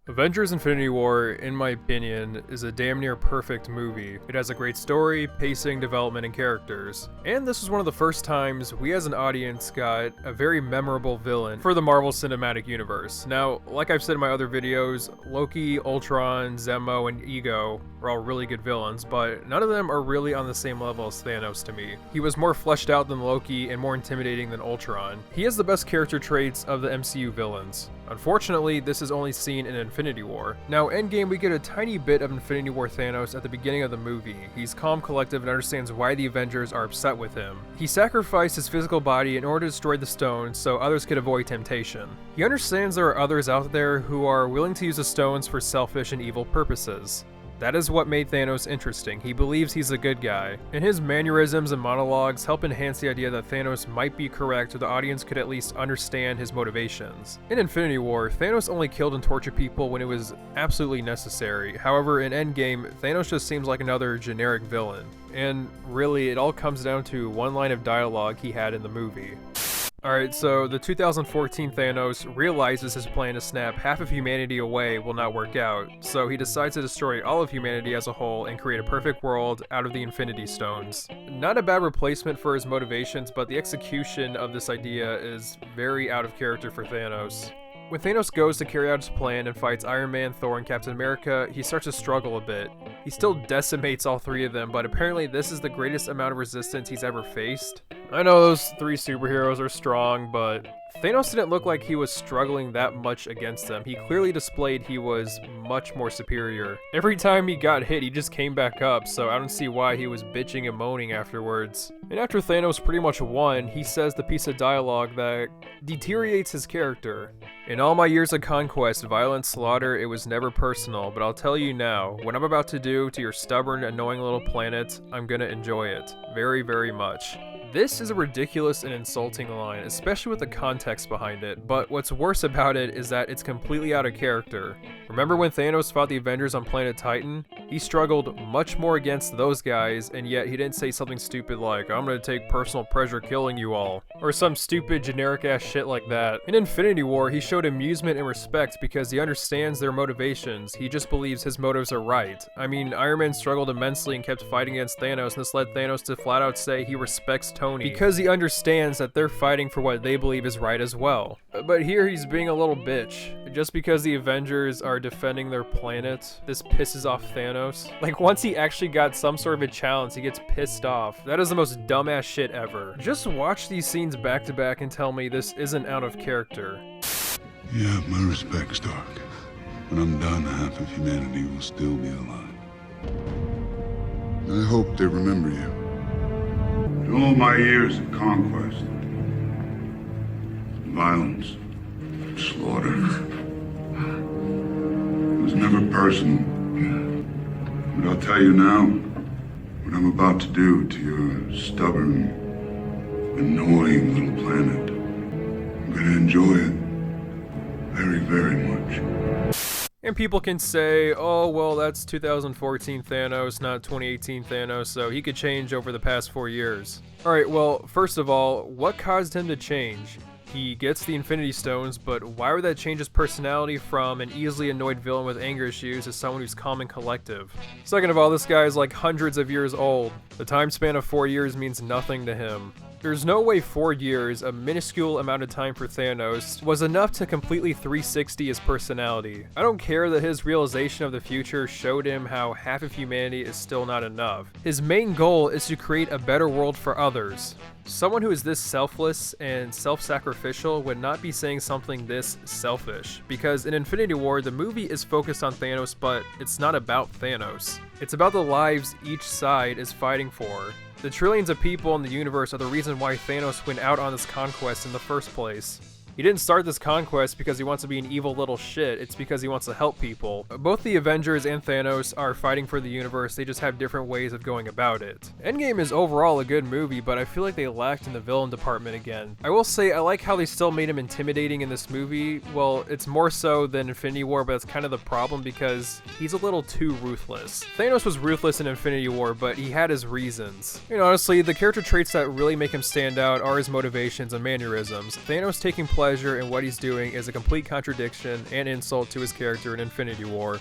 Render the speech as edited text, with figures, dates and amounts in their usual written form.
Avengers Infinity War, in my opinion, is a damn near perfect movie. It has a great story, pacing, development, and characters. And this was one of the first times we as an audience got a very memorable villain for the Marvel Cinematic Universe. Now, like I've said in my other videos, Loki, Ultron, Zemo, and Ego are all really good villains, but none of them are really on the same level as Thanos to me. He was more fleshed out than Loki and more intimidating than Ultron. He has the best character traits of the MCU villains. Unfortunately, this is only seen in Infinity War. Now, Endgame, we get a tiny bit of Infinity War Thanos at the beginning of the movie. He's calm, collective, and understands why the Avengers are upset with him. He sacrificed his physical body in order to destroy the stones so others could avoid temptation. He understands there are others out there who are willing to use the stones for selfish and evil purposes. That is what made Thanos interesting. He believes he's a good guy. And his mannerisms and monologues help enhance the idea that Thanos might be correct, or the audience could at least understand his motivations. In Infinity War, Thanos only killed and tortured people when it was absolutely necessary. However, in Endgame, Thanos just seems like another generic villain. And really, it all comes down to one line of dialogue he had in the movie. Alright, so the 2014 Thanos realizes his plan to snap half of humanity away will not work out, so he decides to destroy all of humanity as a whole and create a perfect world out of the Infinity Stones. Not a bad replacement for his motivations, but the execution of this idea is very out of character for Thanos. When Thanos goes to carry out his plan and fights Iron Man, Thor, and Captain America, he starts to struggle a bit. He still decimates all three of them, but apparently this is the greatest amount of resistance he's ever faced. I know those three superheroes are strong, but Thanos didn't look like he was struggling that much against them. He clearly displayed he was much more superior. Every time he got hit, he just came back up, so I don't see why he was bitching and moaning afterwards. And after Thanos pretty much won, he says the piece of dialogue that deteriorates his character. In all my years of conquest, violence, slaughter, it was never personal, but I'll tell you now, what I'm about to do to your stubborn, annoying little planet, I'm gonna enjoy it. Very, very much. This is a ridiculous and insulting line, especially with the context behind it, but what's worse about it is that it's completely out of character. Remember when Thanos fought the Avengers on planet Titan? He struggled much more against those guys, and yet he didn't say something stupid like, I'm gonna take personal pleasure killing you all, or some stupid generic ass shit like that. In Infinity War, he showed amusement and respect because he understands their motivations, he just believes his motives are right. I mean, Iron Man struggled immensely and kept fighting against Thanos, and this led Thanos to flat out say he respects Tony, because he understands that they're fighting for what they believe is right as well. But here he's being a little bitch. Just because the Avengers are defending their planet, this pisses off Thanos. Like, once he actually got some sort of a challenge, he gets pissed off. That is the most dumbass shit ever. Just watch these scenes back to back and tell me this isn't out of character. You have my respect, Stark. When I'm done, half of humanity will still be alive. I hope they remember you. In all my years of conquest, violence, slaughter, it was never personal. But I'll tell you now, what I'm about to do to your stubborn, annoying little planet, I'm gonna enjoy it very, very much. And people can say, oh, well, that's 2014 Thanos, not 2018 Thanos, so he could change over the past 4 years. Alright, well, first of all, what caused him to change? He gets the Infinity Stones, but why would that change his personality from an easily annoyed villain with anger issues to someone who's calm and collective? Second of all, this guy is like hundreds of years old. The time span of 4 years means nothing to him. There's no way 4 years, a minuscule amount of time for Thanos, was enough to completely 360 his personality. I don't care that his realization of the future showed him how half of humanity is still not enough. His main goal is to create a better world for others. Someone who is this selfless and self-sacrificial would not be saying something this selfish, because in Infinity War, the movie is focused on Thanos, but it's not about Thanos. It's about the lives each side is fighting for. The trillions of people in the universe are the reason why Thanos went out on this conquest in the first place. He didn't start this conquest because he wants to be an evil little shit, it's because he wants to help people. Both the Avengers and Thanos are fighting for the universe, they just have different ways of going about it. Endgame is overall a good movie, but I feel like they lacked in the villain department again. I will say I like how they still made him intimidating in this movie. Well, it's more so than Infinity War, but that's kind of the problem because he's a little too ruthless. Thanos was ruthless in Infinity War, but he had his reasons. You know, honestly, the character traits that really make him stand out are his motivations and mannerisms. Thanos taking pleasure pleasure in what he's doing is a complete contradiction and insult to his character in Infinity War.